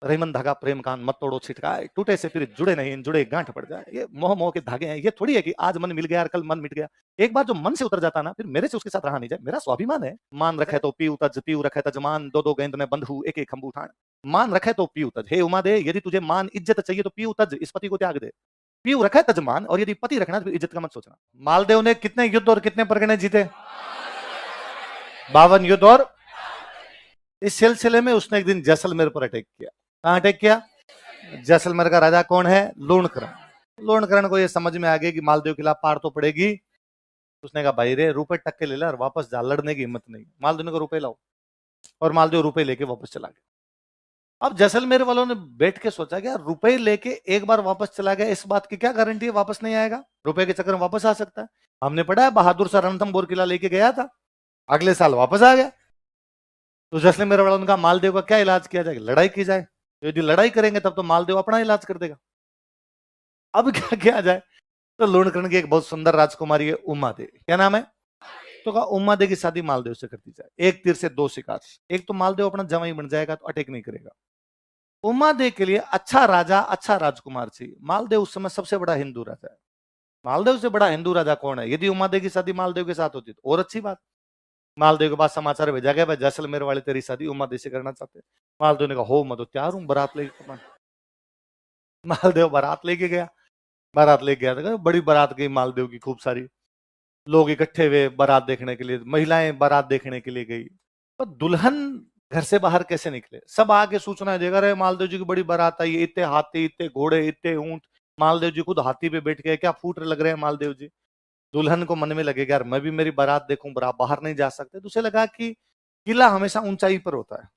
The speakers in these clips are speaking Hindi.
रहीमन धागा प्रेम कान मत तोड़ो छिटकाए, टूटे से फिर जुड़े नहीं, जुड़े गांठ पड़ जाए। ये मोह मोह के धागे हैं। ये थोड़ी है कि आज मन मिल गया और कल मन मिट गया। एक बार जो मन से उतर जाता ना, फिर मेरे से उसके साथ रहा नहीं जाए। मेरा स्वाभिमान है। मान रखे तो पीऊ तज, पीऊ रखे तजमान, दो दो गेंद ने बंधु एक एक खंबू ठाण। मान रखे तो पीऊ तज, हे उमा दे, यदि तुझे मान इज्जत चाहिए तो पीऊ तज, इस पति को त्याग दे। पीऊ रखा है तजमान, और यदि पति रखना तो इज्जत का मत सोचना। मालदेव ने कितने युद्ध और कितने परगने जीते? 52 युद्ध। और इस सिलसिले में उसने एक दिन जैसलमेर पर अटैक किया। कहां अटैक किया? जैसलमेर का राजा कौन है? लूणकरण। लूणकरण को यह समझ में आ गया कि मालदेव के खिलाफ पार तो पड़ेगी। उसने कहा भाई रे, रुपए टक्के ले ला और वापस जा, लड़ने की हिम्मत नहीं। मालदेव ने कहा रुपए लाओ, और मालदेव रुपए लेके वापस चला गया। अब जैसलमेर वालों ने बैठ के सोचा कि यार, रुपए लेके एक बार वापस चला गया, इस बात की क्या गारंटी है वापस नहीं आएगा? रुपए के चक्कर में वापस आ सकता है। हमने पढ़ा है बहादुर शाह रणथंभौर किला लेके गया था, अगले साल वापस आ गया। तो जैसलमेर वालों ने कहा मालदेव का क्या इलाज किया जाए? लड़ाई की जाए। तो यदि लड़ाई करेंगे तब तो मालदेव अपना इलाज कर देगा। अब क्या किया जाए? तो लूणकरण की एक बहुत सुंदर राजकुमारी है उमा दे। क्या नाम है? तो कहा उमा दे की शादी मालदेव से कर दी जाए। एक तीर से दो शिकार। एक तो मालदेव अपना जवाई बन जाएगा तो अटैक नहीं करेगा। उमा दे के लिए अच्छा राजा, अच्छा राजकुमार चाहिए। मालदेव उस समय सबसे बड़ा हिंदू राजा है। मालदेव से बड़ा हिंदू राजा कौन है? यदि उमा दे की शादी मालदेव के साथ होती तो और अच्छी बात। मालदेव के पास समाचार भेजा गया, भाई जैसलमेर वाले तेरी शादी उमा दे से करना चाहते। मालदेव ने कहा हो, मैं तो तैयार हूं, बारात लेके। मालदेव बारात लेके गया। बारात लेके गया था, बड़ी बारात गई मालदेव की, खूब सारी लोग इकट्ठे हुए बारात देखने के लिए। महिलाएं बारात देखने के लिए गई। पर दुल्हन घर से बाहर कैसे निकले? सब आके सूचना देगा, रहे मालदेव जी की बड़ी बारात आई, इतने हाथी, इतने घोड़े, इतने ऊंट। मालदेव जी खुद हाथी पे बैठ गए, क्या फूट लग रहे हैं मालदेव जी। दुल्हन को मन में लगेगा यार, मैं भी मेरी बारात देखूं, बाहर नहीं जा सकते। तो उसे लगा कि किला हमेशा ऊंचाई पर होता है,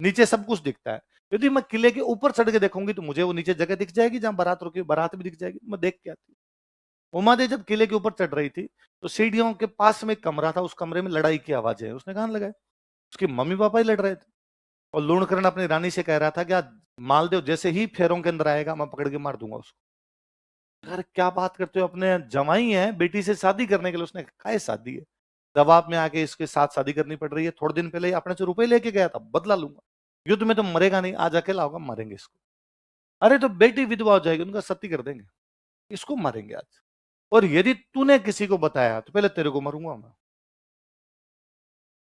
नीचे सब कुछ दिखता है। यदि मैं किले के ऊपर चढ़ के देखूंगी तो मुझे वो नीचे जगह दिख जाएगी जहां बारात रुकी, बारात भी दिख जाएगी, मैं देख के आती। उमा देवी जब किले के ऊपर चढ़ रही थी तो सीढ़ियों के पास में एक कमरा था, उस कमरे में लड़ाई की आवाजें उसने कान लगाए। उसके मम्मी पापा ही लड़ रहे थे। और लूणकरण अपनी रानी से कह रहा था कि आज मालदेव जैसे ही फेरों के अंदर आएगा मैं पकड़ के मार दूंगा उसको। यार क्या बात करते हो, अपने जवाई है, बेटी से शादी करने के लिए। उसने कहा शादी है, दबाव में आके इसके साथ शादी करनी पड़ रही है। थोड़े दिन पहले ही अपने से रुपए लेके गया था, बदला लूंगा। युद्ध में तो मरेगा नहीं, आज अकेला होगा, मारेंगे इसको। अरे तो बेटी विधवा हो जाएगी, उनका सती कर देंगे, इसको मारेंगे आज। और यदि तूने किसी को बताया तो पहले तेरे को मारूंगा मैं।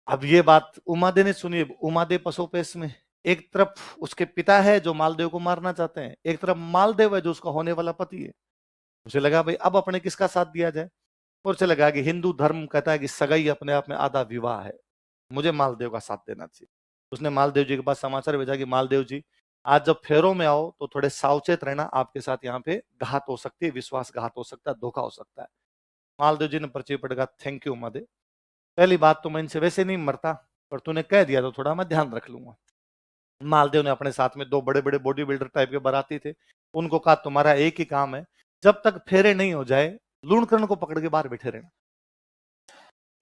अब ये बात उमादे ने सुनी। उमादे पसोपेश में एक तरफ उसके पिता है जो मालदेव को मारना चाहते हैं, एक तरफ मालदेव है जो उसका होने वाला पति है। उसे लगा भाई अब अपने किसका साथ दिया जाए। और उसे लगा कि हिंदू धर्म कहता है कि सगाई अपने आप में आधा विवाह है, मुझे मालदेव का साथ देना चाहिए। उसने मालदेव जी के पास समाचार भेजा कि मालदेव जी, आज जब फेरों में आओ तो थोड़े सावचेत रहना, आपके साथ यहाँ पे घात हो सकती है, विश्वासघात हो सकता है, धोखा हो सकता है। मालदेव जी ने पर्ची पटका, थैंक यू उमादे, पहली बात तो मैं इनसे वैसे नहीं मरता, पर तूने कह दिया तो थोड़ा मैं ध्यान रख लूंगा। मालदेव ने अपने साथ में दो बड़े बड़े बॉडी बिल्डर टाइप के बाराती थे, उनको कहा तुम्हारा एक ही काम है, जब तक फेरे नहीं हो जाए लूणकरण को पकड़ के बाहर बैठे रहना,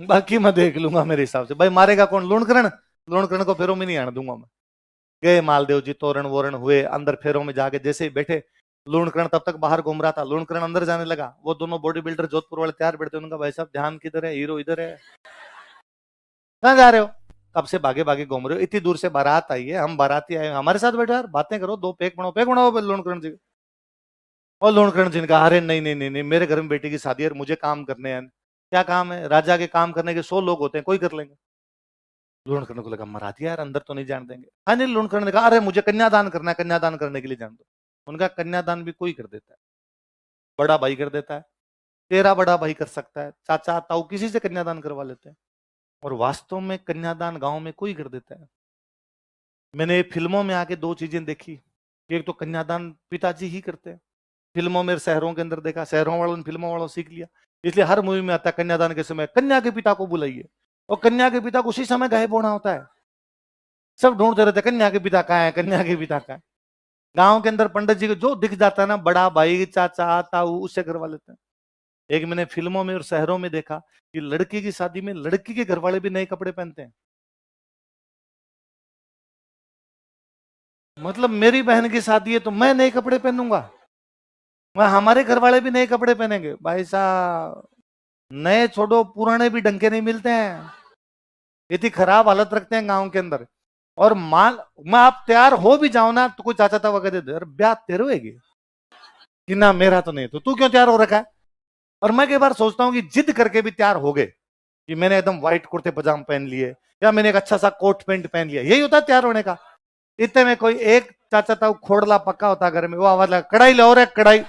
बाकी मैं देख लूंगा मेरे हिसाब से। भाई मारेगा कौन? लूणकरण। लूणकरण को फेरों में नहीं आने दूंगा मैं। गए मालदेव जी, तोरण वोरण हुए, अंदर फेरों में जाके जैसे ही बैठे, लूणकरण तब तक बाहर घूम रहा था। लूणकरण अंदर जाने लगा, वो दोनों बॉडी बिल्डर जोधपुर वाले तैयार बैठे, उनका भाई साहब ध्यान किधर है, हीरो इधर है, कहां जा रहे हो? कब से भागे भागे घूम रहे हो? इतनी दूर से बारात आई है, हम बाराती आए, हमारे साथ बैठो यार, बातें करो, दो पेक बनाओ, पेक बनाओ लूणकरण जी। और लूणकरण जी ने कहा अरे नहीं नहीं नहीं नहीं, मेरे घर में बेटी की शादी है, मुझे काम करने हैं। क्या काम है? राजा के काम करने के 100 लोग होते हैं, कोई कर लेंगे। लूणकरण को लगा मरा दिया यार, अंदर तो नहीं जान देंगे। हाँ नहीं, लूणकरण ने कहा अरे मुझे कन्यादान करना है, कन्यादान करने के लिए जान दो। उनका कन्यादान भी कोई कर देता है, बड़ा भाई कर देता है, तेरा बड़ा भाई कर सकता है, चाचा ताऊ किसी से कन्यादान करवा लेते हैं। और वास्तव में कन्यादान गांव में कोई कर देता है। मैंने फिल्मों में आके दो चीजें देखी, एक तो कन्यादान पिताजी ही करते हैं, फिल्मों में, शहरों के अंदर देखा, शहरों वालों ने फिल्मों वालों सीख लिया, इसलिए हर मूवी में आता है कन्यादान के समय कन्या के पिता को बुलाइए, और कन्या के पिता को उसी समय गायब होना होता है। सब ढूंढते रहते कन्या के पिता कहाँ है, कन्या के पिता कहाँ है। गांव के अंदर पंडित जी को जो दिख जाता है ना, बड़ा भाई, चाचा ताऊ, उससे करवा लेते हैं। एक मैंने फिल्मों में और शहरों में देखा कि लड़की की शादी में लड़की के घर वाले भी नए कपड़े पहनते हैं। मतलब मेरी बहन की शादी है तो मैं नए कपड़े पहनूंगा, मैं हमारे घर वाले भी नए कपड़े पहनेंगे? भाई साहब, नए छोड़ो, पुराने भी ढंग के नहीं मिलते हैं, इतनी खराब हालत रखते हैं गांव के अंदर। और मान मैं आप तैयार हो भी जाओ ना तो कोई चाचा तावा कहते दे ब्याह तेरे होगी कि ना मेरा तो नहीं, तो तू क्यों तैयार हो रखा है। और मैं कई बार सोचता हूँ कि जिद करके भी तैयार हो गए कि मैंने एकदम व्हाइट कुर्ते पजामा पहन लिए या मैंने एक अच्छा सा कोट पैंट पहन लिया, यही होता है तैयार होने का। इतने में कोई एक चाचा ताऊ खोड़ला पक्का होता घर में, वो आवाज लगा कढ़ाई लो रे कढ़ाई।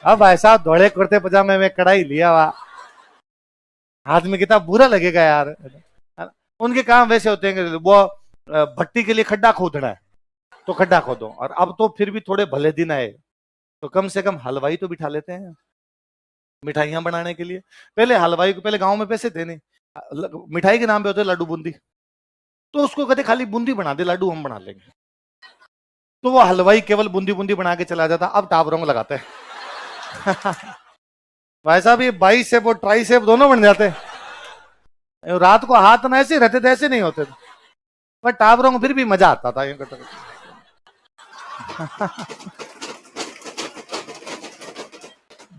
अब भाई साहब धोड़े कुर्ते पजामे में कढ़ाई लिया हुआ, हाथ में कितना बुरा लगेगा यार। उनके काम वैसे होते हैं कि वो भट्टी के लिए खड्डा खोदना है तो खड्डा खोदो, और अब तो फिर भी थोड़े भले दिन आए तो कम से कम हलवाई तो बिठा लेते हैं मिठाइयां बनाने के लिए। पहले हलवाई को, पहले गांव में पैसे थे नहीं, मिठाई के नाम पे होते लड्डू बूंदी, तो उसको कहते खाली बूंदी बना दे, लड्डू हम बना लेंगे। तो वो हलवाई केवल बूंदी बूंदी बना के चला जाता, अब टावरों को लगाते हैं। भाई साहब ये बाई सेब और ट्राई सेब दोनों बन जाते हैं। रात को हाथ ना ऐसे रहते थे, ऐसे नहीं होते थे, पर टावरों को फिर भी मजा आता था।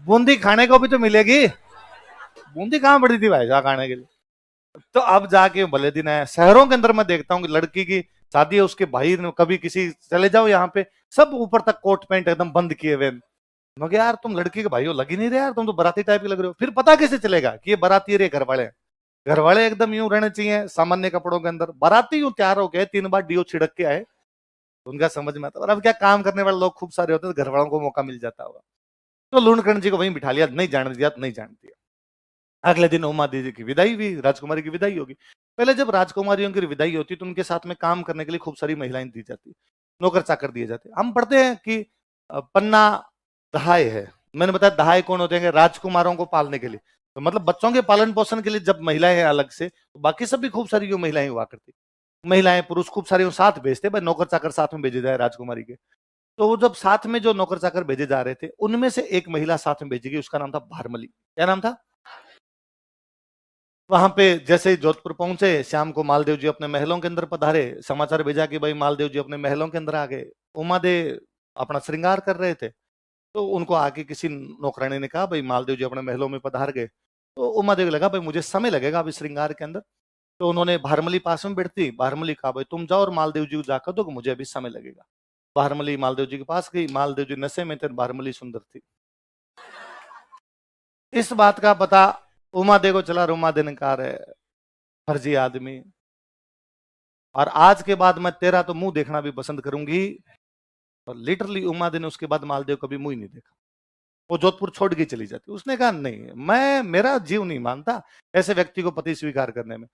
बूंदी खाने को भी तो मिलेगी, बूंदी कहां पड़ी थी भाई साहब खाने के लिए। तो अब जाके भले दिन है। शहरों के अंदर मैं देखता हूँ कि लड़की की शादी है, उसके भाई ने कभी किसी चले जाओ यहाँ पे सब ऊपर तक कोट पैंट एकदम बंद किए हुए। मगर यार तुम लड़की के भाई हो, लग ही नहीं रहे यार, तुम तो बराती टाइप के लग रहे हो। फिर पता कैसे चलेगा कि ये बराती रे घर वाले हैं। घर वाले एकदम यूं रहने चाहिए सामान्य कपड़ों के अंदर, बाराती यूं तैयार हो गए 3 बार डीओ छिड़क के आए, उनका समझ में आता। और अब क्या काम करने वाले लोग खूब सारे होते हैं, घर वालों को मौका मिल जाता होगा। तो लूणकरण जी को वहीं बिठा लिया, नहीं जाने दिया तो नहीं जाने दिया। अगले दिन उमा दीदी की विदाई हुई, राजकुमारी की विदाई होगी। पहले जब राजकुमारियों की विदाई होती तो उनके साथ में काम करने के लिए खूब सारी महिलाएं दी जाती, नौकर चाकर दिए जाते। हम पढ़ते हैं कि पन्ना दहाय है, मैंने बताया दहाय कौन होते हैं, राजकुमारों को पालने के लिए, तो मतलब बच्चों के पालन पोषण के लिए जब महिलाएं हैं अलग से, तो बाकी सब भी खूब सारी जो महिलाएं हुआ करती, महिलाएं पुरुष खूब सारे साथ भेजते, भाई नौकर चाकर साथ में भेजे जाए राजकुमारी के। तो वो जब साथ में जो नौकर चाकर भेजे जा रहे थे उनमें से एक महिला साथ में भेजी गई, उसका नाम था भारमली। क्या नाम था। वहां पे जैसे ही जोधपुर पहुंचे, शाम को मालदेव जी अपने महलों के अंदर पधारे, समाचार भेजा कि भाई मालदेव जी अपने महलों के अंदर आ गए। उमा दे अपना श्रृंगार कर रहे थे, तो उनको आके किसी नौकरानी ने कहा भाई मालदेव जी अपने महलों में पधार गए। तो उमा देवी लगा भाई मुझे समय लगेगा अभी श्रृंगार के अंदर, तो उन्होंने भारमली पास में बैठती, भारमली कहा भाई तुम जाओ और मालदेव जी को जाकर दो, मुझे अभी समय लगेगा। भारमली मालदेव जी के पास गई, मालदेव जी नशे में थे, भारमली सुंदर थी। इस बात का पता उमा दे को चला, उमा दे ने कहा है फर्जी आदमी, और आज के बाद मैं तेरा तो मुंह देखना भी पसंद करूंगी। और लिटरली उमा दे ने उसके बाद मालदेव कभी मुंह ही नहीं देखा, वो जोधपुर छोड़ के चली जाती। उसने कहा नहीं, मैं मेरा जीव नहीं मानता ऐसे व्यक्ति को पति स्वीकार करने में।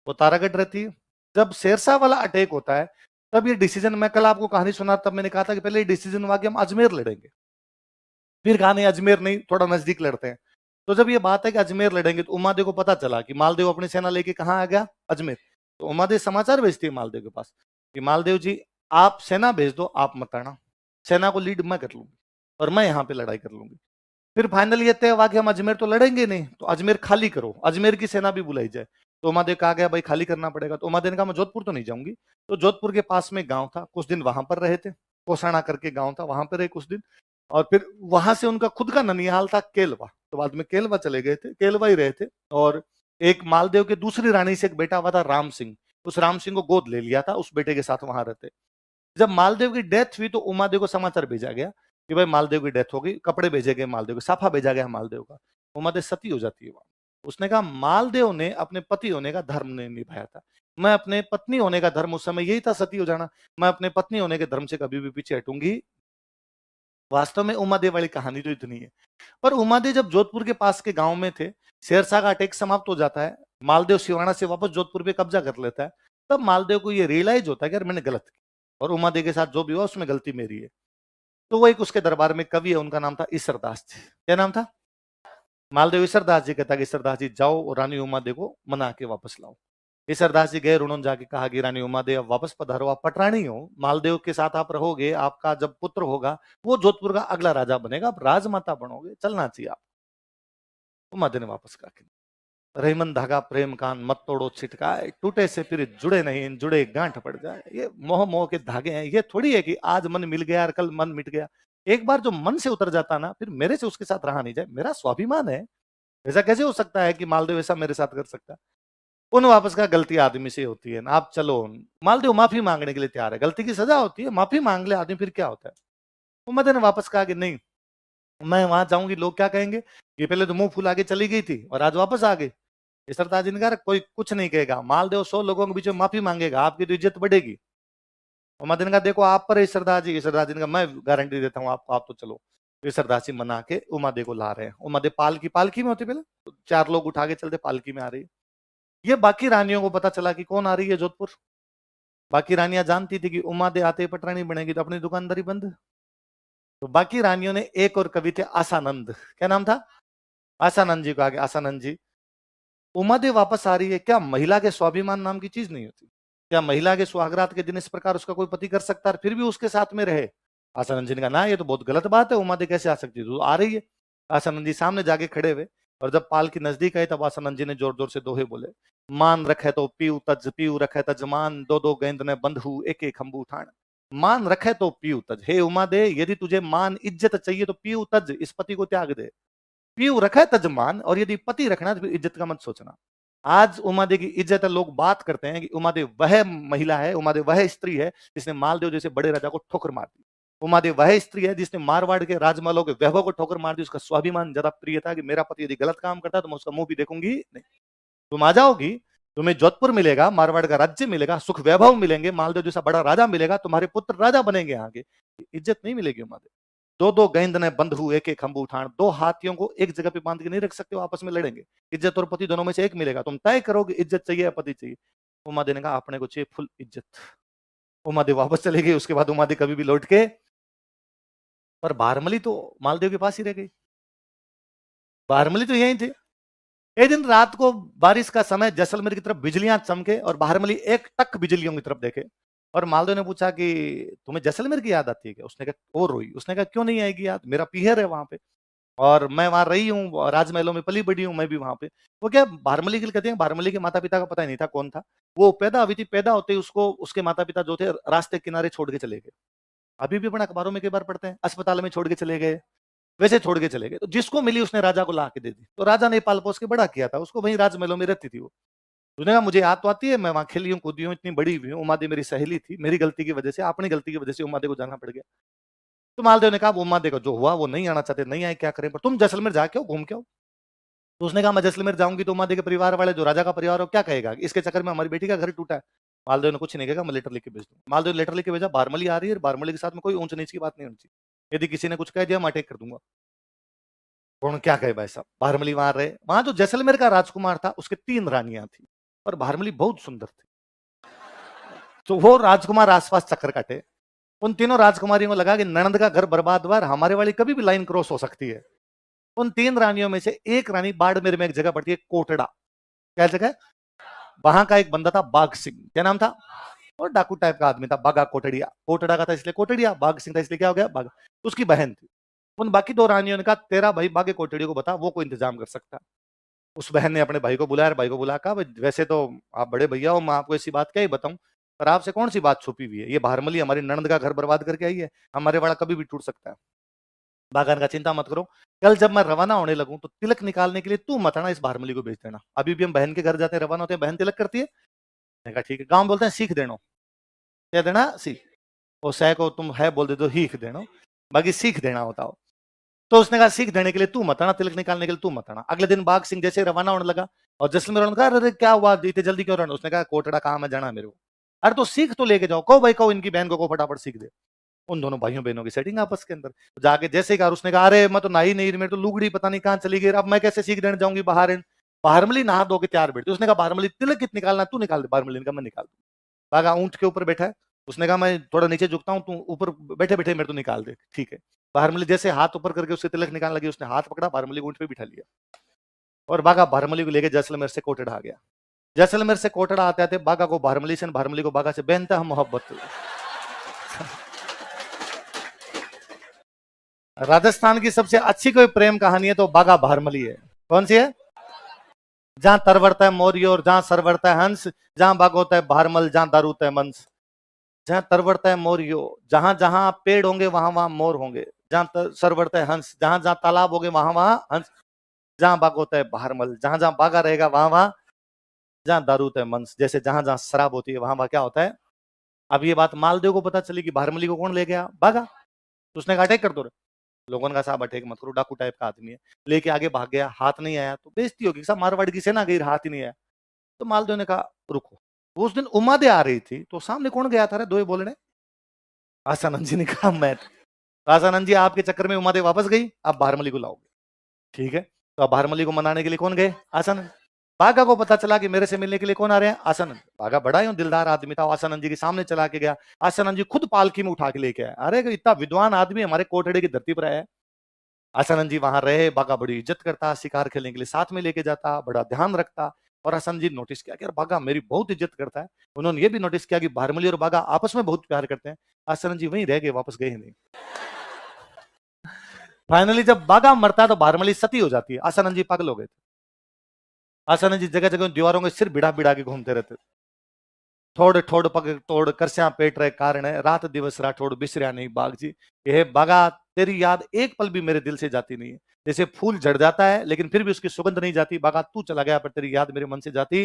वो तारागढ़ रहती है। जब शेरशाह वाला अटैक होता है तब ये डिसीजन, मैं कल आपको कहानी सुना तब मैंने कहा था कि पहले ये डिसीजन हुआ कि हम अजमेर लड़ेंगे, फिर कहा नहीं अजमेर नहीं, थोड़ा नजदीक लड़ते हैं। तो जब ये बात है कि अजमेर लड़ेंगे, तो उमादेव को पता चला कि मालदेव अपनी सेना लेके कहाँ आ गया, अजमेर। तो उमादेव समाचार भेजती है मालदेव के पास कि मालदेव जी आप सेना भेज दो, आप मत आना, सेना को लीड मैं कर लूंगी और मैं यहाँ पे लड़ाई कर लूंगी। फिर फाइनली ये तय हुआ कि हम अजमेर तो लड़ेंगे नहीं, तो अजमेर खाली करो, अजमेर की सेना भी बुलाई जाए। तो उमादेव कहा गया भाई खाली करना पड़ेगा। तो उमादेव ने कहा मैं जोधपुर तो नहीं जाऊंगी। तो जोधपुर के पास में गांव था, कुछ दिन वहां पर रहे थे, कोसाना करके गांव था, वहां पर रहे कुछ दिन। और फिर वहां से उनका खुद का ननिहाल था केलवा, तो बाद में केलवा चले गए थे, केलवा ही रहे थे। और एक मालदेव के दूसरी रानी से एक बेटा हुआ था राम सिंह, उस राम सिंह को गोद ले लिया था, उस बेटे के साथ वहां रहते। जब मालदेव की डेथ हुई तो उमादेव को समाचार भेजा गया कि भाई मालदेव की डेथ हो गई, कपड़े भेजे गए मालदेव के, साफा भेजा गया मालदेव का। उमादेव सती हो जाती है वहां। उसने कहा मालदेव ने अपने पति होने का धर्म नहीं निभाया था, मैं अपने पत्नी होने का धर्म, उस समय यही था सती हो जाना, मैं अपने पत्नी होने के धर्म से कभी भी पीछे हटूंगी। वास्तव में उमादेव वाली कहानी तो इतनी है। पर उमादेव जब जोधपुर के पास के गांव में थे, शेरशाह का अटैक समाप्त हो जाता है, मालदेव सिवाना से वापस जोधपुर पे कब्जा कर लेता है, तब मालदेव को ये रियलाइज होता है कि यार मैंने गलत किया और उमादेव के साथ जो भी हुआ उसमें गलती मेरी है। तो वो एक उसके दरबार में कवि है, उनका नाम था ईसरदास जी। क्या नाम था। मालदेव ईसरदास जी कहता कि ईसरदास जी जाओ और रानी उमादेव को मना के वापस लाओ। ईसरदास जी गए, उन्होंने जाके कहा कि रानी उमादेव अब वापस पधारो, आप पटरानी हो, मालदेव के साथ आप रहोगे, आपका जब पुत्र होगा वो जोधपुर का अगला राजा बनेगा, आप राजमाता बनोगे, चलना चाहिए आप। उमादेव ने वापस कहा कि रहीमन धागा प्रेम कान मत तोड़ो छिटकाए, टूटे से फिर जुड़े नहीं, जुड़े गांठ पड़ जाए। ये मोह मोह के धागे हैं, ये थोड़ी है कि आज मन मिल गया और कल मन मिट गया। एक बार जो मन से उतर जाता ना, फिर मेरे से उसके साथ रहा नहीं जाए, मेरा स्वाभिमान है। ऐसा कैसे हो सकता है कि मालदेव ऐसा मेरे साथ कर सकता है। उन वापस का गलती आदमी से होती है ना, आप चलो मालदेव माफी मांगने के लिए तैयार है, गलती की सजा होती है, माफी मांग ले आदमी, फिर क्या होता है। उम्मद ने वापस कहा कि नहीं, मैं वहां जाऊंगी लोग क्या कहेंगे, ये पहले तो मुंह फुला के चली गई थी और आज वापस आ गई। ये सरताज ने कहा कोई कुछ नहीं कहेगा, मालदेव 100 लोगों के बीच में माफी मांगेगा, आपकी तो इज्जत बढ़ेगी। उम्मद ने कहा देखो आप पर सरदार जी, सरदार जी ने कहा मैं गारंटी देता हूँ आपको, आप तो चलो। ये सरदार जी मना के उम्मदे को ला रहे हैं। उम्मदे पालकी पालकी में होती पहले, तो 4 लोग उठा के चलते, पालकी में आ रही है। ये बाकी रानियों को पता चला कि कौन आ रही है जोधपुर। बाकी रानियां जानती थी कि उम्मदे आते पटरानी बनेगी तो अपनी दुकानदारी बंद। तो बाकी रानियों ने एक और कवि थे आसानंद, क्या नाम था, आसानंद जी को आगे, आसानंद जी उम्मदे वापस आ रही है, क्या महिला के स्वाभिमान नाम की चीज नहीं होती, क्या महिला के सुहागरात के दिन इस प्रकार उसका कोई पति कर सकता है फिर भी उसके साथ में रहे। आसानंद जी ने कहा ना ये तो बहुत गलत बात है, उम्मदे कैसे आ सकती है, तो आ रही है। आसानंद जी सामने जाके खड़े हुए, और जब पाल की नजदीक आई तब आसानंद जी ने जोर जोर से दोहे बोले, मान रखे तो पीऊ रखे तजमान, दो दो गेंद ने बंधु एक एक खंबू ठाण। मान रखे तो पीऊ तज, हे उमा दे यदि तुझे मान इज्जत चाहिए तो पीऊ तज, इस पति को त्याग दे। पीऊ रखा तजमान, और यदि पति रखना है तो फिर इज्जत का मत सोचना। आज उमादेव की इज्जत लोग बात करते हैं कि उमादेव वह महिला है, उमादेव वह स्त्री है जिसने मालदेव जैसे बड़े राजा को ठोकर मार दी। उमादेव वह स्त्री है जिसने मारवाड़ के राजमहलों के वैभव को ठोकर मार दी। उसका स्वाभिमान ज्यादा प्रिय था कि मेरा पति यदि गलत काम करता है तो मैं उसका मुंह भी देखूंगी नहीं। तुम आ जाओगी, तुम्हें जोधपुर मिलेगा, मारवाड़ का राज्य मिलेगा, सुख वैभव मिलेंगे, मालदेव जैसा बड़ा राजा मिलेगा, तुम्हारे पुत्र राजा बनेंगे, आगे इज्जत नहीं मिलेगी उमादेव। दो दो गेंद ने बंध हुए एक एक खंबू उठान, दो हाथियों को एक जगह पे बांध के नहीं रख सकते हो, आपस में लड़ेंगे। इज्जत और पति दोनों में से एक मिलेगा, तुम तय करोगे इज्जत चाहिए या पति चाहिए। उमादे ने कहा अपने को चाहिए फुल इज्जत। उमादे वापस चले गई, उसके बाद उमादे कभी भी लौट के, पर बारमली तो मालदेव के पास ही रह गई। बारमली तो यही थे। एक दिन रात को बारिश का समय, जैसलमेर की तरफ बिजलियां चमके और बारमली एक टक बिजलियों की तरफ देखे, और मालदेव ने पूछा कि तुम्हें जैसलमेर की याद आती है क्या। उसने कहा, और रोई। उसने कहा क्यों नहीं आएगी याद, मेरा पीहर है वहां पे, और मैं वहां रही हूँ, राजमहलों में पली बड़ी हूँ मैं भी वहां पे। वो क्या बारमली के लिए कहते हैं, बारमली के माता पिता का पता ही नहीं था कौन था। वो पैदा हुई थी, पैदा होते ही उसको उसके माता पिता जो थे रास्ते किनारे छोड़ के चले गए। अभी भी अपने अखबारों में कई बार पढ़ते हैं, अस्पताल में छोड़ के चले गए, वैसे छोड़ के चले गए। तो जिसको मिली उसने राजा को ला के दे दी, तो राजा ने पाल पोस के बड़ा किया था उसको, वहीं राजमहलों में रहती थी वो। उसने कहा मुझे याद तो आती है, मैं वहां खेली हूँ, कूदी हूँ, इतनी बड़ी हुई हूँ, उमादे मेरी सहेली थी, मेरी गलती की वजह से, अपनी गलती की वजह से उमादे को जाना पड़ गया। तो मालदेव ने कहा उमादे को जो हुआ वो नहीं आना चाहते, नहीं आए क्या करें, पर तुम जैसलमेर जाके आओ, घूम के आओ। तो उसने कहा मैं जैसलमेर जाऊंगी तो उमादे के परिवार वाले, जो राजा का परिवार हो, क्या कहेगा, इसके चक्कर में हमारी बेटी का घर टूटा है। मालदेव ने कुछ नहीं कहा, मैं लेटर लिख के भेज दूंगा। मालदेव लेटर लिख के भेजा, बारमली आ रही है, बारमली के साथ में कोई ऊंच नीच की बात नहीं होनी चाहिए, यदि किसी ने कुछ कह दिया मैं अटैक कर दूंगा। कौन क्या कहे भाई साहब, बारमली वहां रहे। वहां जो जैसलमेर का राजकुमार था उसके 3 रानियां थी, और बारमली बहुत सुंदर थी। तो वो राजकुमार आसपास चक्कर काटे, उन तीनों राजकुमारियों को लगा कि ननंद का घर बर्बाद हुआ, हमारे वाली कभी भी लाइन क्रॉस हो सकती है। उन 3 रानियों में से एक रानी बाड़मेर में एक जगह पड़ती है कोटड़ा, क्या जगह, वहां का एक बंदा था बाघ सिंह, क्या नाम था, और डाकू टाइप का आदमी था, बागा कोटड़िया, कोटड़ा का था इसलिए कोटड़िया, बाघ सिंह था इसलिए क्या हो गया बाघ। उसकी बहन थी। उन बाकी 2 रानियों ने कहा तेरा भाई बागे कोटड़ी को बता, वो कोई इंतजाम कर सकता है। उस बहन ने अपने भाई को बुलाया, भाई को बुला कहा वैसे तो आप बड़े भैया हो, मैं आपको ऐसी बात क्या ही बताऊं, पर आपसे कौन सी बात छुपी हुई है, ये भारमली हमारी ननद का घर बर्बाद करके आई है, हमारे वाला कभी भी टूट सकता है। बागान का चिंता मत करो, कल जब मैं रवाना होने लगूं तो तिलक निकालने के लिए तू मत आना, इस भारमली को भेज देना। अभी भी हम बहन के घर जाते हैं, रवाना होते हैं, बहन तिलक करती है। मैंने कहा ठीक है। गांव बोलते हैं सीख देनो, क्या देना, सीख। और सह को तुम है बोल दे तो हीख देनो, बाकी सीख देना होता हो। तो उसने कहा सीख देने के लिए तू मत आना, तिलक निकालने के लिए तू मत आना। अगले दिन बाघ सिंह जैसे रवाना होने लगा, और जैसलमेर ने कहा अरे क्या हुआ इतने जल्दी क्यों रहना। उसने कहा कोटड़ा काम है जाना मेरे को। अरे तो सीख तो लेके जाओ, कहो भाई कहो इनकी बहन को फटाफट सीख दे। उन दोनों भाइयों बहनों की सेटिंग आपस के अंदर, तो जाके जैसे कहा, उसने कहा अरे मैं तो नहा ही नहीं, मेरे तो लुगड़ी पता नहीं कहाँ चली गई, अब मैं कैसे सीख देने जाऊंगी बाहर। बारमली नहा धो के तैयार बैठी। उसने कहा बारमली तिलक कित निकालना, तू निकाल दे। बारमली ने कहा मैं निकाल दूं। बागा ऊंट के ऊपर बैठा है, उसने कहा मैं थोड़ा नीचे झुकता हूँ, तू ऊपर बैठे बैठे मेरे तो निकाल दे, ठीक है। बारमली जैसे हाथ ऊपर करके उससे तिलक निकालने लगी, उसने हाथ पकड़ा, बारमली ऊंट पे बिठा लिया, और बागा बारमली को लेके जैसलमेर से कोटड़ा आ गया। जैसलमेर से कोटड़ा आते आते बागा को बारमली से, बारमली को बागा से बेनता मोहब्बत। राजस्थान की सबसे अच्छी कोई प्रेम कहानी है तो बागा भारमली है। कौन सी है, जहां तरवरता है मोरियो और जहां सरवरता है हंस, जहां बाग होता है भारमल, जहां दारूता है मंस। जहां तरवरता है मोरियो, जहां जहां पेड़ होंगे वहां वहां मोर होंगे, जहां सरवरता है हंस, जहां जहां तालाब होंगे वहां वहां हंस, जहां बाग होता है भारमल, जहां जहां बागा रहेगा वहां वहां जहां दारू तय मंस, जैसे जहां जहां शराब होती है वहां वहां क्या होता है। अब ये बात मालदेव को पता चली कि भारमली को कौन ले गया, भागा। तो उसने कहा अटैक कर दो रे। लोगों ने कहा साहब अटैक मत करो, डाकू टाइप का आदमी है। लेके आगे भाग गया, हाथ नहीं आया तो बेइज्जती होगी, साहब मारवाड़ की सेना गई, हाथ ही नहीं आया। तो मालदेव ने कहा रुको। वो उस दिन उमादे आ रही थी, तो सामने कौन गया था रे, दो बोलने। आसानंद जी ने कहा मैं। तो आसानंद जी आपके चक्कर में उमादे वापस गई, आप भारमली को लाओगे, ठीक है। तो अब भारमली को मनाने के लिए कौन गए, आसानंद। बाघा को पता चला कि मेरे से मिलने के लिए कौन आ रहे हैं, आसानंद। बाघा बड़ा ही दिलदार आदमी था, आसानंद जी के सामने चला के गया। आसानंद जी खुद पालकी में उठा के लेके आए। अरे इतना विद्वान आदमी हमारे कोटड़े की धरती पर आया। आसानंद जी वहां रहे, बाघा बड़ी इज्जत करता, शिकार खेलने के लिए साथ में लेके जाता, बड़ा ध्यान रखता। और आसानंद जी नोटिस किया कि यार बाघा मेरी बहुत इज्जत करता है। उन्होंने ये भी नोटिस किया कि भारमली और बाघा आपस में बहुत प्यार करते हैं। आसानंद जी वहीं रह गए, वापस गए ही नहीं। फाइनली जब बाघा मरता है तो भारमली सती हो जाती है, आसानंद जी पागल हो गए थे। आसानंद जी जगह जगह दीवारों के सिर बिड़ा बिड़ा के घूमते रहते। थोड़ ठोड़ पग तोड़ करस्या पेट रहे कारण है, रात दिवस राठौड़ बिसरिया नहीं बाग जी। ये बागा तेरी याद एक पल भी मेरे दिल से जाती नहीं है। जैसे फूल झड़ जाता है लेकिन फिर भी उसकी सुगंध नहीं जाती, बागा तू चला गया पर तेरी याद मेरे मन से जाती